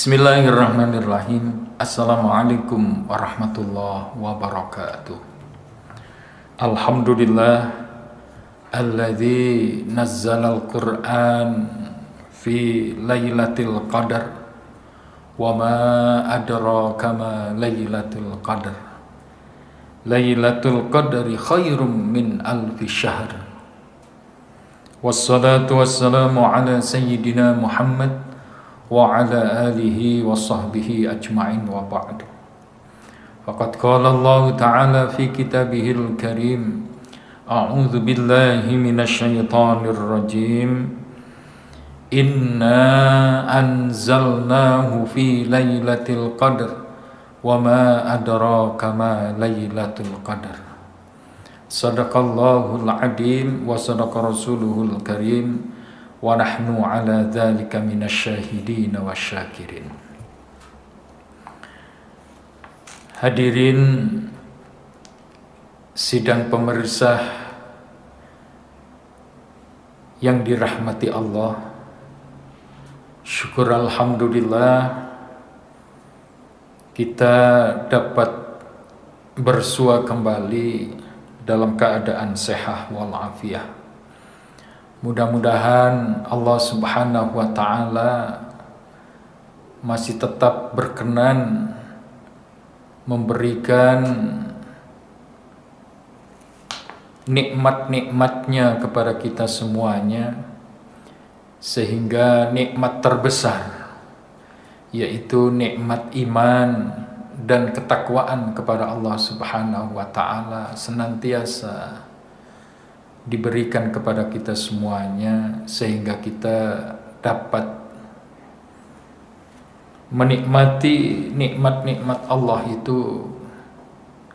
Bismillahirrahmanirrahim. Assalamualaikum warahmatullahi wabarakatuh. Alhamdulillah alladzi nazzalal Qur'an fi lailatul qadar wa ma adraka ma lailatul qadar. Lailatul qadri khairum min alfi syahr. Wassalatu wassalamu ala sayyidina Muhammad wa ala alihi wa sahbihi ajma'in wa ba'du. Faqad qala Allah Ta'ala fi kitabihil karim, a'udzu billahi minasy syaithanir rajim. Inna anzalnahu fi lailatul qadr wa ma adraka ma lailatul qadr. Sadaqallahul adim wa sadaqa rasuluhul karim. Wa nahnu ala dzalika minasyahidin wasyakirin. Hadirin sidang pemirsa yang dirahmati Allah, syukur alhamdulillah kita dapat bersua kembali dalam keadaan sehat walafiat. Mudah-mudahan Allah Subhanahu wa Ta'ala masih tetap berkenan memberikan nikmat-nikmatnya kepada kita semuanya, sehingga nikmat terbesar yaitu nikmat iman dan ketakwaan kepada Allah Subhanahu wa Ta'ala senantiasa diberikan kepada kita semuanya, sehingga kita dapat menikmati nikmat-nikmat Allah itu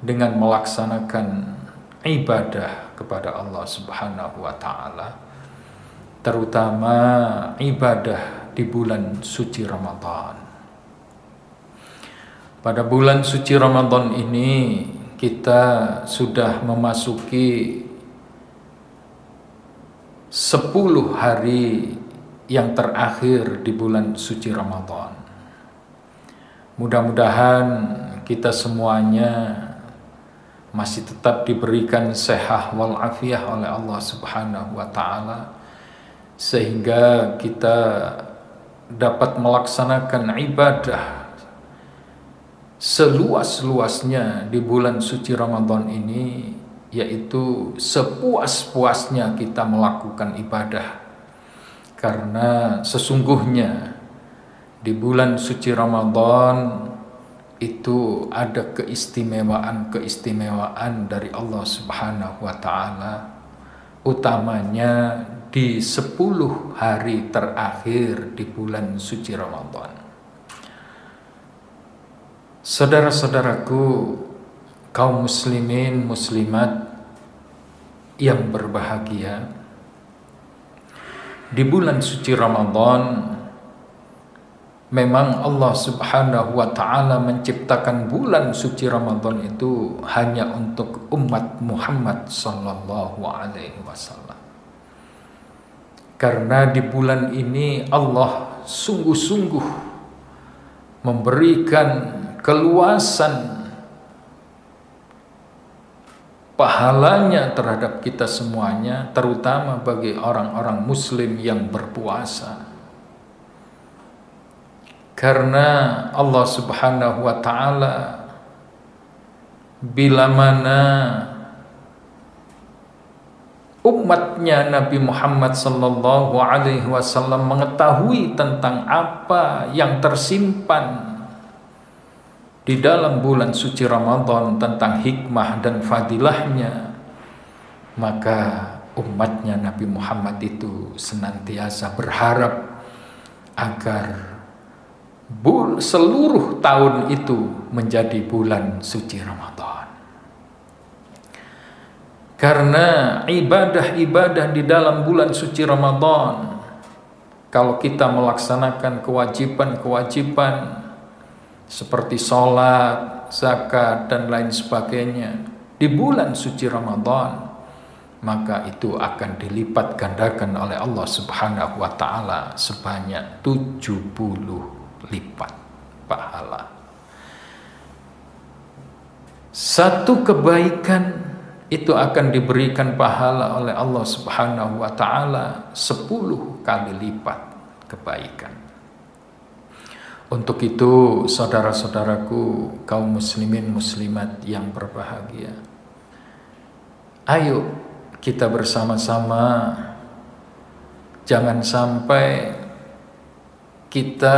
dengan melaksanakan ibadah kepada Allah Subhanahu wa Ta'ala, terutama ibadah di bulan suci Ramadan. Pada bulan suci Ramadan ini kita sudah memasuki 10 hari yang terakhir di bulan suci Ramadan. Mudah-mudahan kita semuanya masih tetap diberikan sehat walafiat oleh Allah Subhanahu wa Ta'ala, sehingga kita dapat melaksanakan ibadah seluas-luasnya di bulan suci Ramadan ini, yaitu sepuas-puasnya kita melakukan ibadah. Karena sesungguhnya di bulan suci Ramadan itu ada keistimewaan-keistimewaan dari Allah Subhanahu wa Ta'ala, utamanya di 10 hari terakhir di bulan suci Ramadan. Saudara-saudaraku, kaum muslimin muslimat yang berbahagia, di bulan suci Ramadan memang Allah Subhanahu wa Ta'ala menciptakan bulan suci Ramadan itu hanya untuk umat Muhammad sallallahu alaihi wasallam. Karena di bulan ini Allah sungguh-sungguh memberikan keluasan pahalanya terhadap kita semuanya, terutama bagi orang-orang muslim yang berpuasa. Karena Allah Subhanahu wa Ta'ala bila mana umatnya Nabi Muhammad sallallahu alaihi wasallam mengetahui tentang apa yang tersimpan di dalam bulan suci Ramadan, tentang hikmah dan fadilahnya, maka umatnya Nabi Muhammad itu senantiasa berharap agar seluruh tahun itu menjadi bulan suci Ramadan. Karena ibadah-ibadah di dalam bulan suci Ramadan, kalau kita melaksanakan kewajiban-kewajiban seperti sholat, zakat, dan lain sebagainya di bulan suci Ramadan, maka itu akan dilipat gandakan oleh Allah Subhanahu wa Ta'ala sebanyak 70 lipat pahala. Satu kebaikan itu akan diberikan pahala oleh Allah Subhanahu wa ta'ala 10 kali lipat kebaikan. Untuk itu saudara-saudaraku kaum muslimin muslimat yang berbahagia, ayo kita bersama-sama jangan sampai kita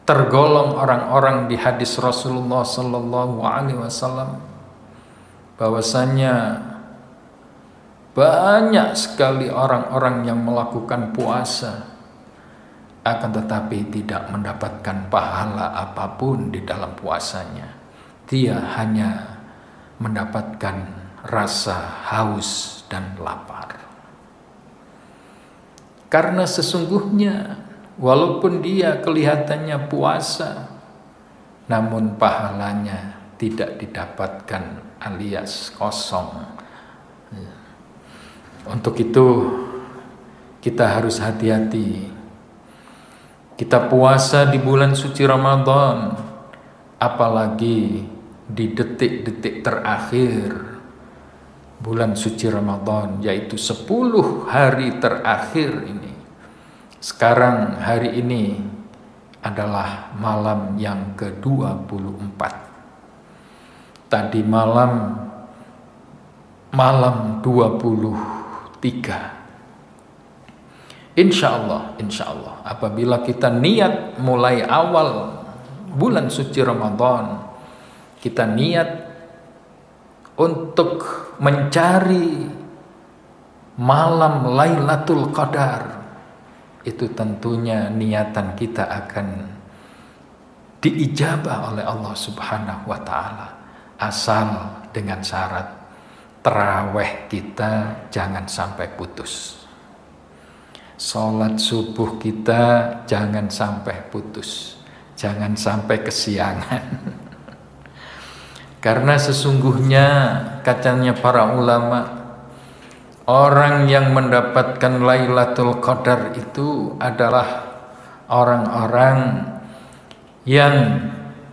tergolong orang-orang di hadis Rasulullah sallallahu alaihi wasallam bahwasanya banyak sekali orang-orang yang melakukan puasa akan tetapi tidak mendapatkan pahala apapun di dalam puasanya. Dia hanya mendapatkan rasa haus dan lapar. Karena sesungguhnya walaupun dia kelihatannya puasa, namun pahalanya tidak didapatkan alias kosong. Untuk itu kita harus hati-hati. Kita puasa di bulan suci Ramadan, apalagi di detik-detik terakhir bulan suci Ramadan, yaitu 10 hari terakhir ini. Sekarang hari ini adalah malam yang ke-24. Tadi malam 23. Insya Allah apabila kita niat mulai awal bulan suci Ramadan, kita niat untuk mencari malam Lailatul Qadar, itu tentunya niatan kita akan diijabah oleh Allah Subhanahu wa ta'ala, asal dengan syarat tarawih kita jangan sampai putus. Sholat subuh kita jangan sampai putus, jangan sampai kesiangan. Karena sesungguhnya katanya para ulama, orang yang mendapatkan Lailatul Qadar itu adalah orang-orang yang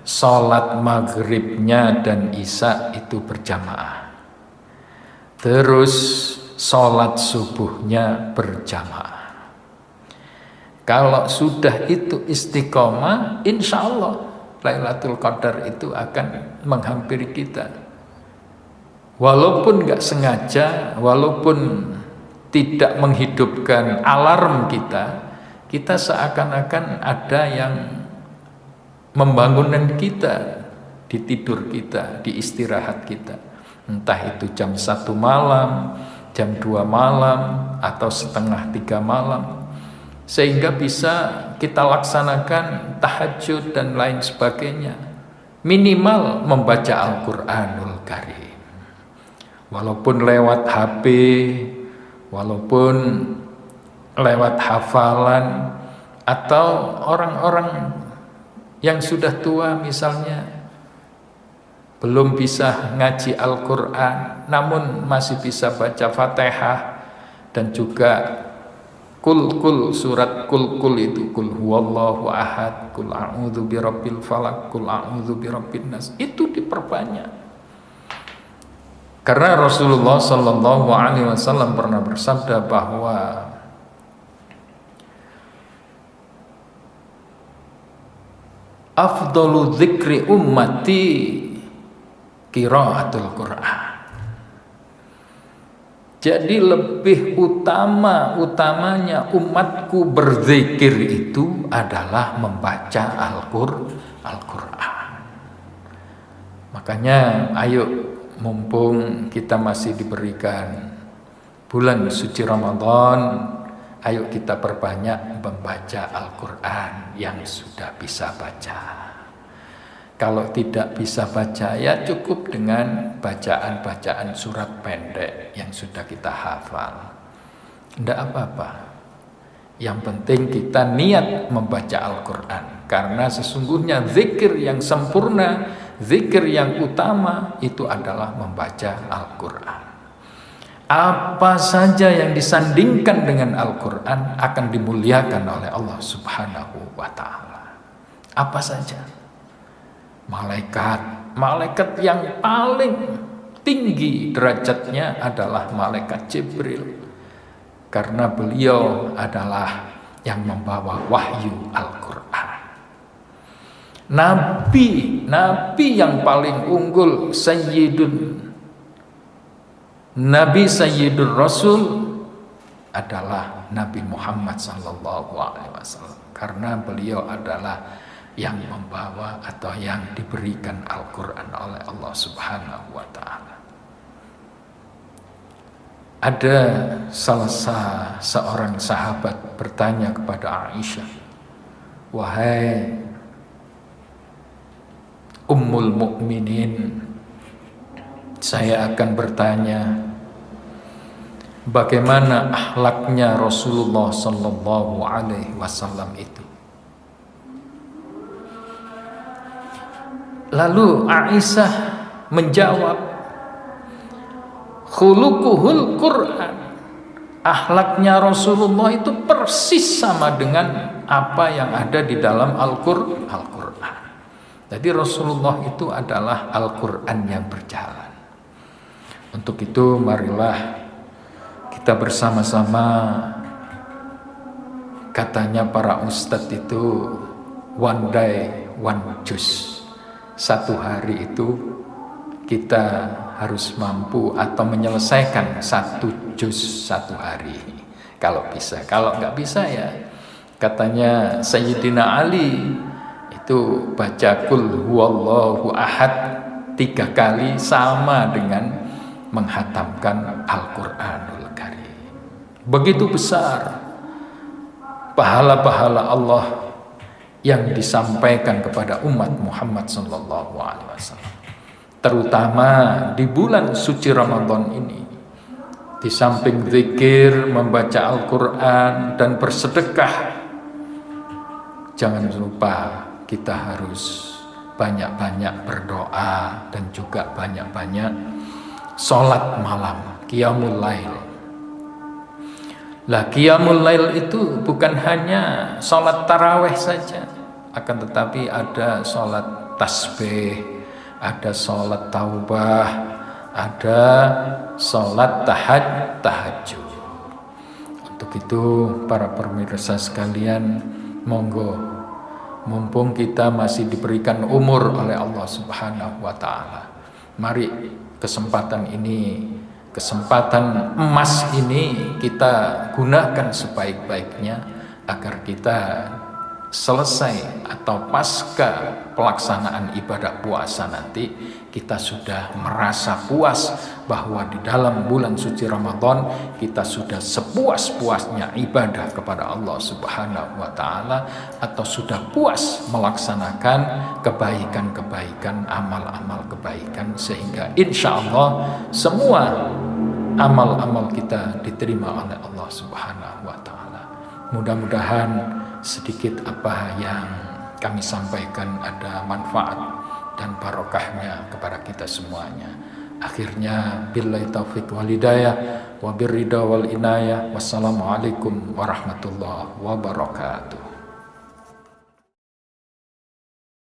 sholat maghribnya dan isya itu berjamaah, terus sholat subuhnya berjamaah. Kalau sudah itu istiqomah, insya Allah Lailatul Qadar itu akan menghampiri kita. Walaupun gak sengaja, walaupun tidak menghidupkan alarm kita seakan-akan ada yang membangunkan kita di tidur kita, di istirahat kita. Entah itu jam 1 malam, jam 2 malam, atau setengah 3 malam. Sehingga bisa kita laksanakan tahajud dan lain sebagainya. Minimal membaca Al-Quranul Karim. Walaupun lewat HP, walaupun lewat hafalan, atau orang-orang yang sudah tua misalnya belum bisa ngaji Al-Quran, namun masih bisa baca Fatihah dan juga kul surat kul itu, kul huwallahu ahad, kul a'udzu birabbil falaq, kul a'udzu birabbin nas, itu diperbanyak. Karena Rasulullah sallallahu alaihi wasallam pernah bersabda bahwa afdalu dzikri ummati qiraatul Qur'an. Jadi lebih utamanya umatku berzikir itu adalah membaca Al-Quran. Makanya ayo, mumpung kita masih diberikan bulan suci Ramadan, ayo kita perbanyak membaca Al-Quran yang sudah bisa baca. Kalau tidak bisa baca, ya cukup dengan bacaan-bacaan surat pendek yang sudah kita hafal. Tidak apa-apa. Yang penting kita niat membaca Al-Quran. Karena sesungguhnya zikir yang sempurna, zikir yang utama itu adalah membaca Al-Quran. Apa saja yang disandingkan dengan Al-Quran akan dimuliakan oleh Allah Subhanahu wa ta'ala. Apa saja? Malaikat yang paling tinggi derajatnya adalah malaikat Jibril, karena beliau adalah yang membawa wahyu Al-Quran. Nabi yang paling unggul, Sayyidul Rasul adalah Nabi Muhammad SAW, karena beliau adalah yang membawa atau yang diberikan Al-Quran oleh Allah Subhanahu wa Ta'ala. Ada seorang sahabat bertanya kepada Aisyah, "Wahai Ummul Mukminin, saya akan bertanya, bagaimana akhlaknya Rasulullah Sallallahu Alaihi Wasallam itu?" Lalu Aisyah menjawab, "Khuluquhul Quran." Akhlaknya Rasulullah itu persis sama dengan apa yang ada di dalam Al-Quran. Jadi Rasulullah itu adalah Al-Quran yang berjalan. Untuk itu marilah kita bersama-sama, katanya para ustadz itu, one day one juz. Satu hari itu kita harus mampu atau menyelesaikan 1 juz 1 hari, kalau bisa. Kalau nggak bisa ya, katanya Sayyidina Ali itu baca Qul huwallahu ahad 3 kali sama dengan menghatamkan Al-Quranul Karim. Begitu besar pahala-pahala Allah yang disampaikan kepada umat Muhammad SAW, terutama di bulan suci Ramadan ini. Di samping zikir, membaca Al-Quran dan bersedekah, jangan lupa kita harus banyak-banyak berdoa dan juga banyak-banyak sholat malam, qiyamul lail. Lah qiyamul lail itu bukan hanya sholat taraweh saja, akan tetapi ada sholat tasbih, ada sholat taubah, ada sholat tahajud. Untuk itu para pemirsa sekalian, monggo, mumpung kita masih diberikan umur oleh Allah Subhanahu wa Ta'ala, mari kesempatan emas ini kita gunakan sebaik-baiknya agar kita selesai atau pasca pelaksanaan ibadah puasa nanti kita sudah merasa puas bahwa di dalam bulan suci Ramadan kita sudah sepuas-puasnya ibadah kepada Allah Subhanahu wa Ta'ala, atau sudah puas melaksanakan kebaikan-kebaikan, amal-amal kebaikan, sehingga insya Allah semua amal-amal kita diterima oleh Allah Subhanahu wa Ta'ala. Mudah-mudahan sedikit apa yang kami sampaikan ada manfaat dan barokahnya kepada kita semuanya. Akhirnya billahi taufiq wal hidayah wa birridha wal inayah. Wassalamualaikum warahmatullahi wabarakatuh.